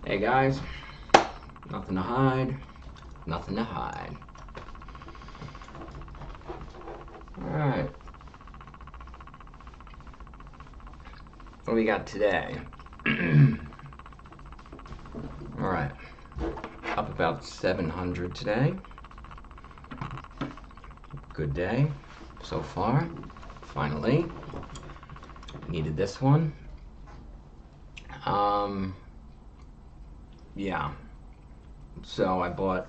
Hey guys, nothing to hide, nothing to hide. Alright, what do we got today? Alright, up about 700 today. Good day so far. Finally, needed this one. Yeah, so I bought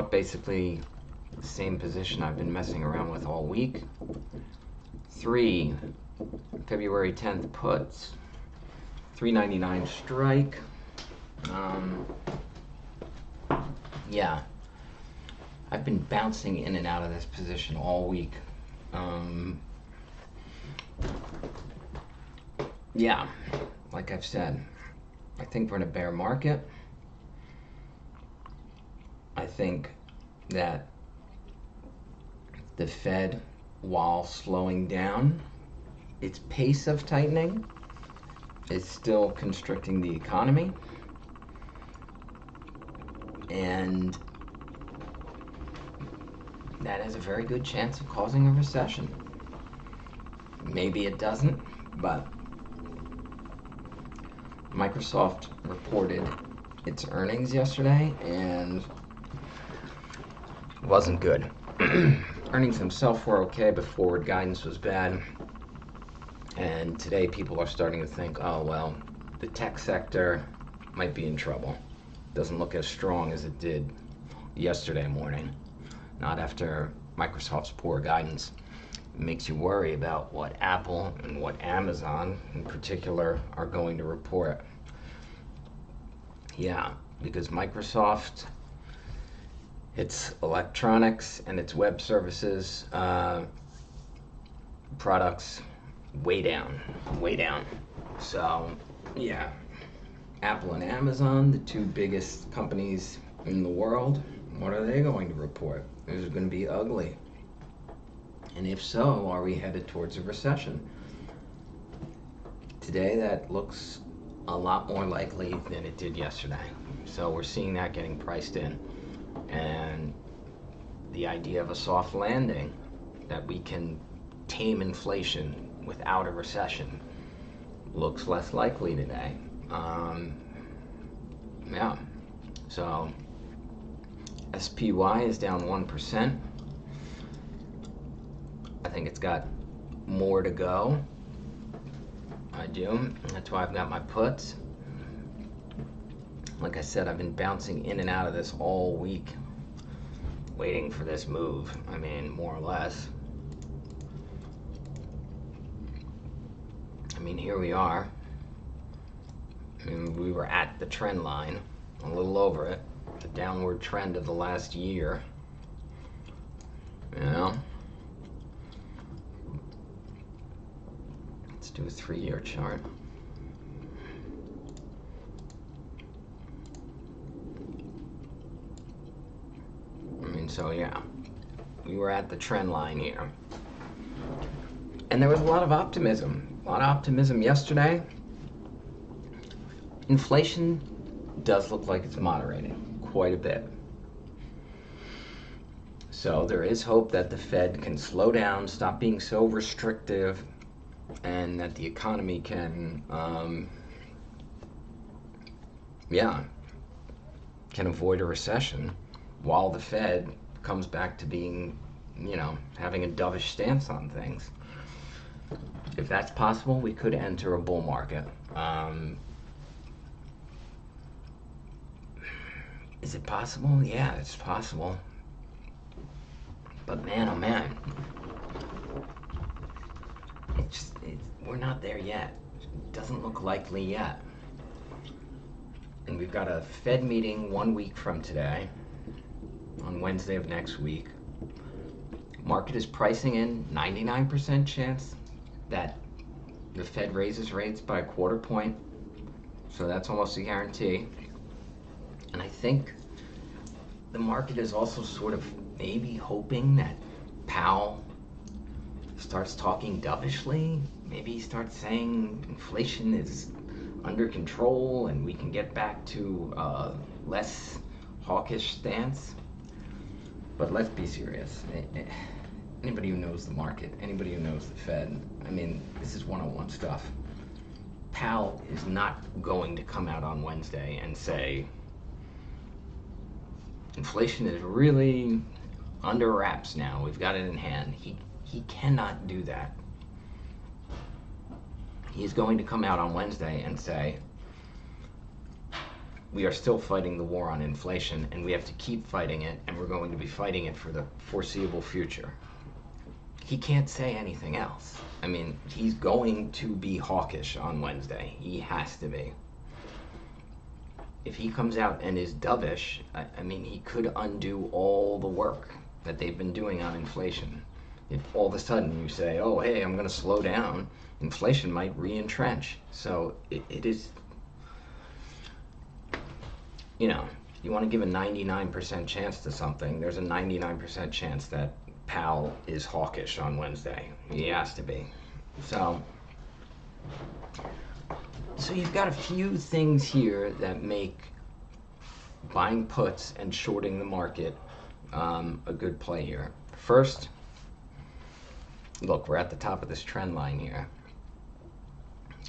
basically the same position I've been messing around with all week. 3 February 10th puts, 399 strike. Yeah, I've been bouncing in and out of this position all week. Yeah, like I've said, I think we're in a bear market. I think that the Fed, while slowing down its pace of tightening, is still constricting the economy. And that has a very good chance of causing a recession. Maybe it doesn't, but Microsoft reported its earnings yesterday and it wasn't good. Earnings themselves were okay, but forward guidance was bad. And today people are starting to think, oh well, the tech sector might be in trouble. Doesn't look as strong as it did yesterday morning. Not after Microsoft's poor guidance. It makes you worry about what Apple and what Amazon in particular are going to report. Yeah, because Microsoft, its electronics and its web services products way down. So yeah, Apple and Amazon, the two biggest companies in the world, what are they going to report? Is it going to be ugly? And if so, are we headed towards a recession? Today that looks a lot more likely than it did yesterday. So we're seeing that getting priced in. And the idea of a soft landing, that we can tame inflation without a recession, looks less likely today. Yeah, so SPY is down 1%. I think it's got more to go. I do. That's why I've got my puts. Like I said, I've been bouncing in and out of this all week, waiting for this move. I mean, more or less. I mean, here we are. I mean, we were at the trend line, a little over it, the downward trend of the last year. You know? Let's do a 3-year chart. I mean, so yeah, we were at the trend line here. And there was a lot of optimism. A lot of optimism yesterday. Inflation does look like it's moderating quite a bit. So there is hope that the Fed can slow down, stop being so restrictive, and that the economy can, can avoid a recession while the Fed comes back to being, having a dovish stance on things. If that's possible, we could enter a bull market. Is it possible? Yeah, it's possible. But man, oh man, we're not there yet. It doesn't look likely yet. And we've got a Fed meeting 1 week from today, on Wednesday of next week. Market is pricing in 99% chance that the Fed raises rates by a quarter point. So that's almost a guarantee. And I think the market is also sort of maybe hoping that Powell starts talking dovishly. Maybe he starts saying inflation is under control and we can get back to a less hawkish stance. But let's be serious. Anybody who knows the market, anybody who knows the Fed, I mean, this is 101 stuff. Powell is not going to come out on Wednesday and say, inflation is really under wraps now, we've got it in hand. He cannot do that. He's going to come out on Wednesday and say, we are still fighting the war on inflation and we have to keep fighting it, and we're going to be fighting it for the foreseeable future. He can't say anything else. I mean, he's going to be hawkish on Wednesday. He has to be. If he comes out and is dovish, I mean, he could undo all the work that they've been doing on inflation. If all of a sudden you say, oh, hey, I'm going to slow down, inflation might re-entrench. So it is, you know, you want to give a 99% chance to something, there's a 99% chance that Powell is hawkish on Wednesday. He has to be. So you've got a few things here that make buying puts and shorting the market a good play here. First, look, we're at the top of this trend line here.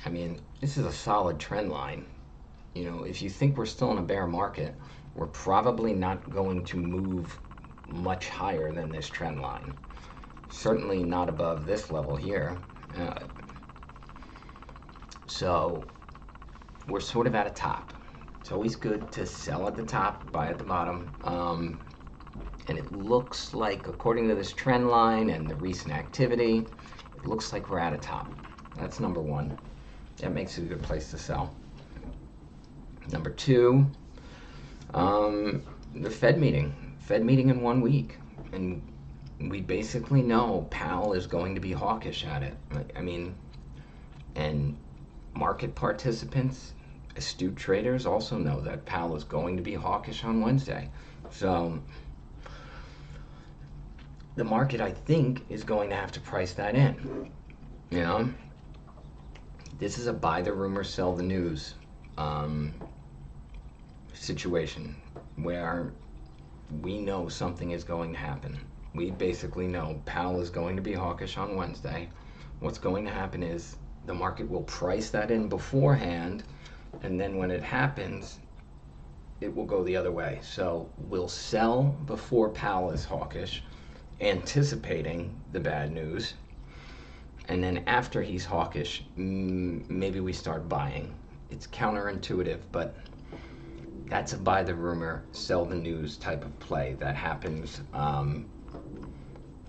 I mean, this is a solid trend line. You know, if you think we're still in a bear market, we're probably not going to move much higher than this trend line. Certainly not above this level here. So we're sort of at a top. It's always good to sell at the top, buy at the bottom. And it looks like, according to this trend line and the recent activity, it looks like we're at a top. That's number one. That makes it a good place to sell. Number two, the Fed meeting. Fed meeting in 1 week. And we basically know Powell is going to be hawkish at it. I mean, and market participants, astute traders also know that Powell is going to be hawkish on Wednesday. So the market, I think, is going to have to price that in. You know, this is a buy the rumor, sell the news situation where we know something is going to happen. We basically know Powell is going to be hawkish on Wednesday. What's going to happen is the market will price that in beforehand, and then when it happens, it will go the other way. So we'll sell before Powell is hawkish, anticipating the bad news, and then after he's hawkish, maybe we start buying. It's counterintuitive, but that's a buy the rumor, sell the news type of play that happens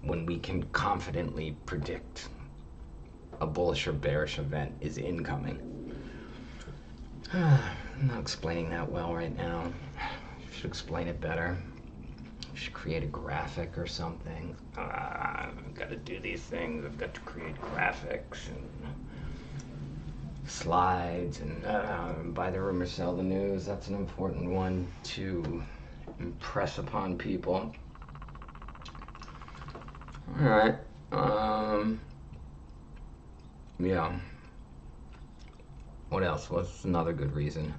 when we can confidently predict a bullish or bearish event is incoming. I'm not explaining that well right now. I should explain it better. I should create a graphic or something. I've got to do these things. I've got to create graphics and slides and buy the rumor, sell the news. That's an important one to impress upon people. All right. Yeah. What else? What's another good reason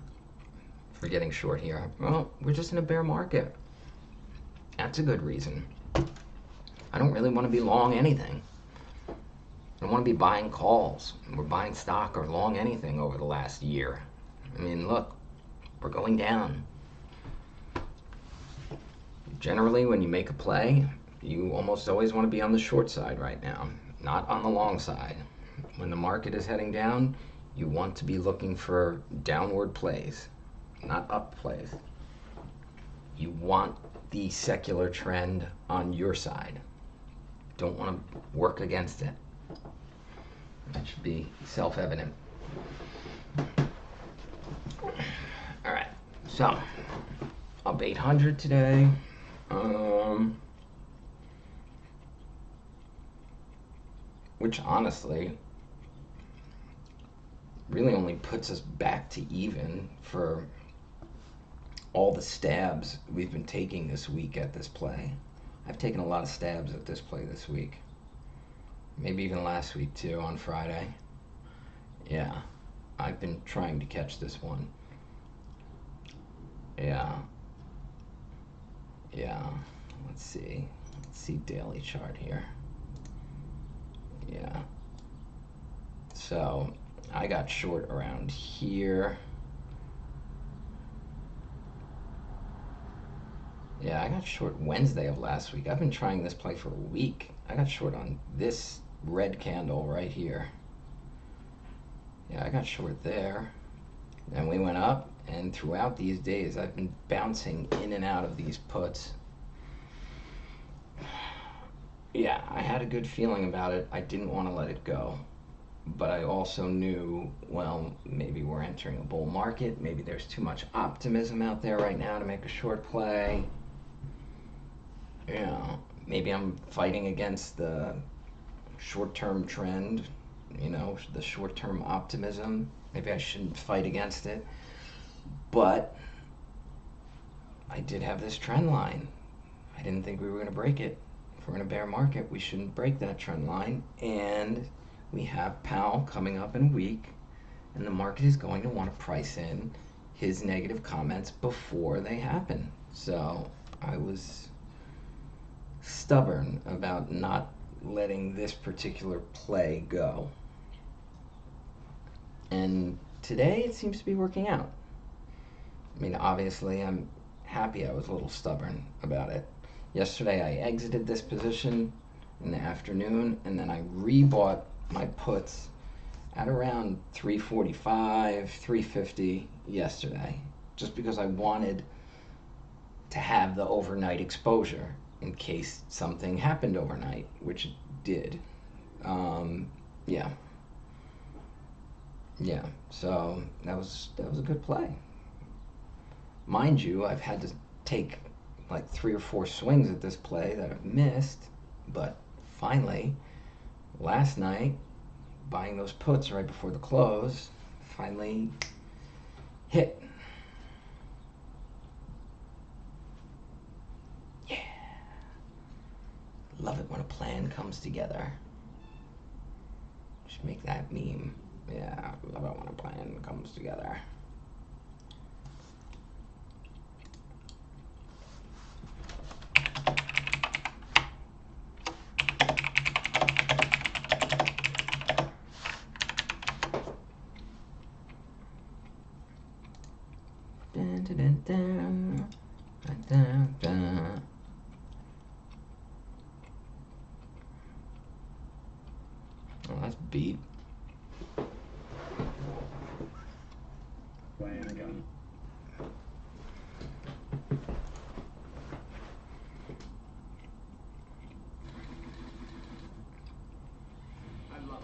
for getting short here? Well, we're just in a bear market. That's a good reason. I don't really want to be long anything. I don't want to be buying calls or buying stock or long anything over the last year. I mean, look, we're going down. Generally, when you make a play, you almost always want to be on the short side right now, not on the long side. When the market is heading down, you want to be looking for downward plays, not up plays. You want the secular trend on your side. Don't want to work against it. That should be self-evident. All right, so up 800 today. Which honestly really only puts us back to even for all the stabs we've been taking this week at this play. I've taken a lot of stabs at this play this week. Maybe even last week too, on Friday. Yeah. I've been trying to catch this one. Yeah. Yeah. Let's see. Let's see daily chart here. Yeah. So I got short around here. Yeah, I got short Wednesday of last week. I've been trying this play for a week. I got short on this red candle right here. Yeah, I got short there. Then we went up, and throughout these days, I've been bouncing in and out of these puts. Yeah, I had a good feeling about it. I didn't want to let it go. But I also knew, well, maybe we're entering a bull market. Maybe there's too much optimism out there right now to make a short play. Yeah, maybe I'm fighting against the short-term trend, the short-term optimism. Maybe I shouldn't fight against it. But I did have this trend line. I didn't think we were going to break it. If we're in a bear market, we shouldn't break that trend line. And we have Powell coming up in a week, and the market is going to want to price in his negative comments before they happen. So I was stubborn about not letting this particular play go. And today it seems to be working out. I mean, obviously I'm happy I was a little stubborn about it. Yesterday I exited this position in the afternoon, and then I rebought my puts at around 345, 350 yesterday, just because I wanted to have the overnight exposure in case something happened overnight, which it did. Yeah, so that was a good play. Mind you, I've had to take like 3 or 4 swings at this play that I've missed, but finally, last night, buying those puts right before the close, finally hit. Yeah. Love it when a plan comes together. Should make that meme. Yeah, love it when a plan comes together. Dun, dun, dun, dun, dun, dun. Oh, that's beat. Plan gun. I love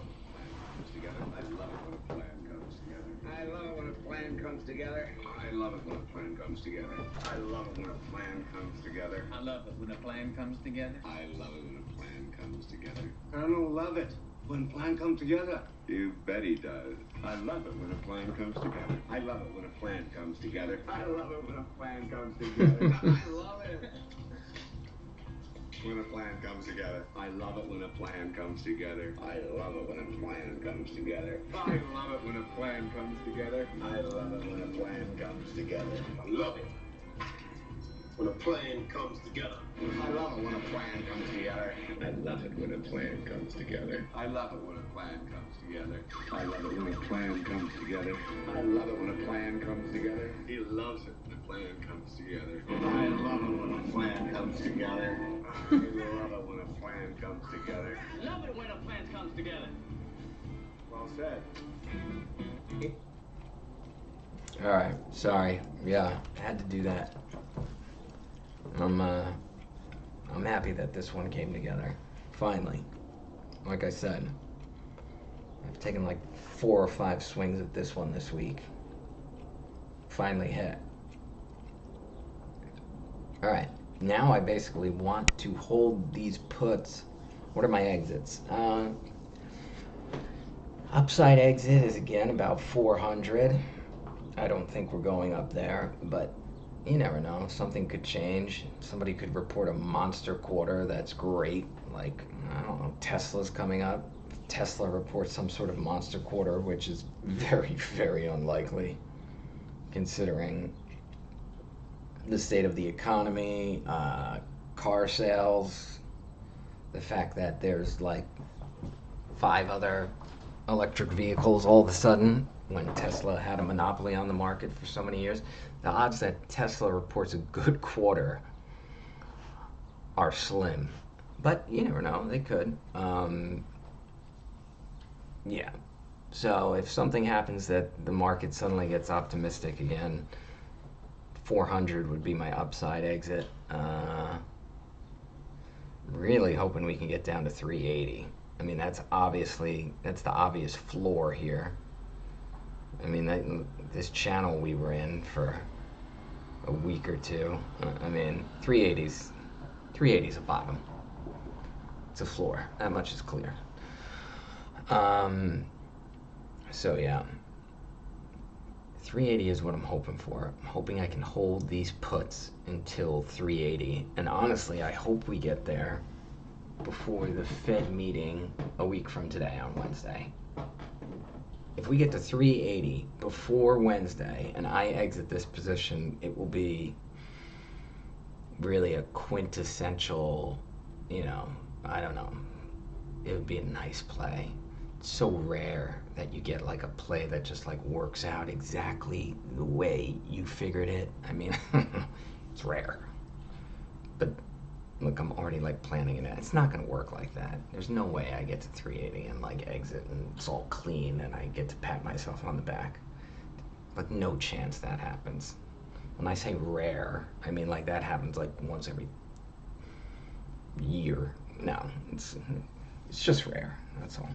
it when a plan comes together. I love it when a plan comes together. I love it when a plan comes together. I love it when a plan comes together. I love it when a plan comes together. I love it when a plan comes together. I don't love it when a plan comes together. You bet he does. I love it when a plan comes together. I love it when a plan comes together. I love it when a plan comes together. I love it. When a plan comes together. I love it when a plan comes together. I love it when a plan comes together. I love it when a plan comes together. I love it when a plan comes together. I love it when a plan comes together. I love it when a plan comes together. I love it when a plan comes together. I love it when a plan comes together. I love it when a plan comes together. I love it when a plan comes together. He loves it when a plan comes together. I love it when a plan comes together. I love it when a plan comes together. Love it when a plan comes together. Well said. All right, sorry. Yeah, I had to do that. I'm happy that this one came together. Finally. Like I said, I've taken like 4 or 5 swings at this one this week. Finally hit. All right, now I basically want to hold these puts. What are my exits? Upside exit is again about 400. I don't think we're going up there, but you never know. Something could change. Somebody could report a monster quarter that's great. Like, I don't know, Tesla's coming up. Tesla reports some sort of monster quarter, which is very, very unlikely considering the state of the economy, car sales, the fact that there's like 5 other electric vehicles all of a sudden when Tesla had a monopoly on the market for so many years. The odds that Tesla reports a good quarter are slim, but you never know, they could. Yeah, so if something happens that the market suddenly gets optimistic again, 400 would be my upside exit. Really hoping we can get down to 380. I mean, that's the obvious floor here. I mean, this channel we were in for a week or two. I mean, 380's a bottom. It's a floor. That much is clear. So yeah, 380 is what I'm hoping for. I'm hoping I can hold these puts until 380. And honestly, I hope we get there before the Fed meeting a week from today on Wednesday. If we get to 380 before Wednesday and I exit this position, it will be really a quintessential, I don't know, it would be a nice play. It's so rare that you get like a play that just like works out exactly the way you figured it. I mean, it's rare. But look, I'm already like planning it. It's not gonna work like that. There's no way I get to 380 and like exit and it's all clean and I get to pat myself on the back. Like no chance that happens. When I say rare, I mean like that happens like once every year. No, it's just rare. That's all.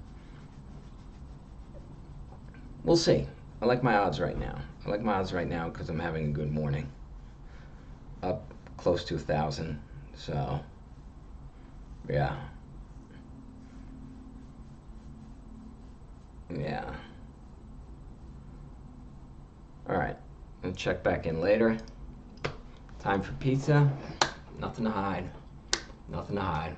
We'll see. I like my odds right now. I like my odds right now because I'm having a good morning. Up close to 1,000. So, yeah. Yeah. All right. I'll check back in later. Time for pizza. Nothing to hide. Nothing to hide.